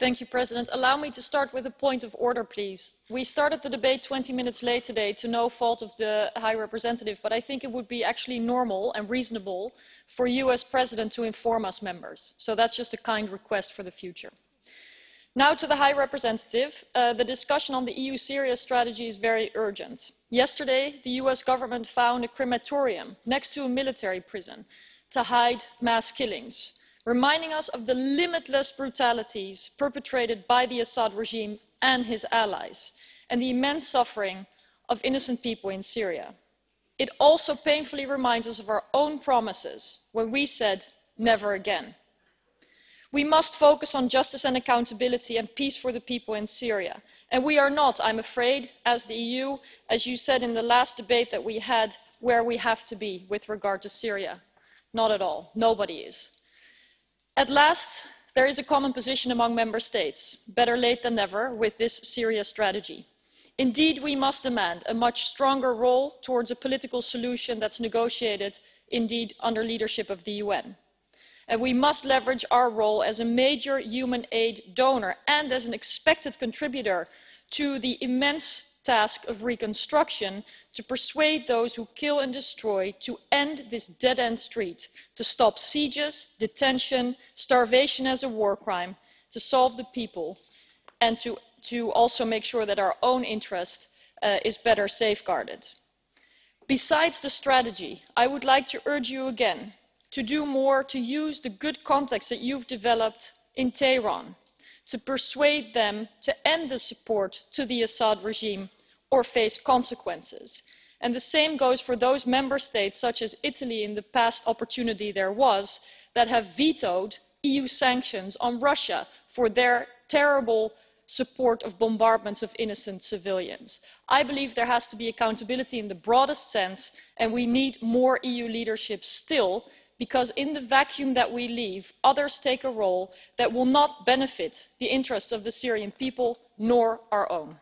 Mr President. Allow me to start with a point of order, please. We started the debate 20 minutes late today to no fault of the High Representative, but I think it would be actually normal and reasonable for you as President to inform us members. So that's just a kind request for the future. Now to the High Representative. The discussion on the EU-Syria strategy is very urgent. Yesterday, the US government found a crematorium next to a military prison to hide mass killings, reminding us of the limitless brutalities perpetrated by the Assad regime and his allies, and the immense suffering of innocent people in Syria. It also painfully reminds us of our own promises when we said never again. We must focus on justice and accountability and peace for the people in Syria. And we are not, I'm afraid, as the EU, as you said in the last debate that we had, where we have to be with regard to Syria. Not at all. Nobody is. At last, there is a common position among member states. Better late than never with this Syria strategy. Indeed, we must demand a much stronger role towards a political solution that's negotiated, indeed, under leadership of the UN. And we must leverage our role as a major human aid donor and as an expected contributor to the immense task of reconstruction to persuade those who kill and destroy to end this dead-end street, to stop sieges, detention, starvation as a war crime, to solve the people, and to also make sure that our own interest is better safeguarded. Besides the strategy, I would like to urge you again to do more to use the good contacts that you've developed in Tehran, to persuade them to end the support to the Assad regime or face consequences. And the same goes for those member states, such as Italy in the past opportunity there was, that have vetoed EU sanctions on Russia for their terrible support of bombardments of innocent civilians. I believe there has to be accountability in the broadest sense, and we need more EU leadership still, because in the vacuum that we leave, others take a role that will not benefit the interests of the Syrian people nor our own.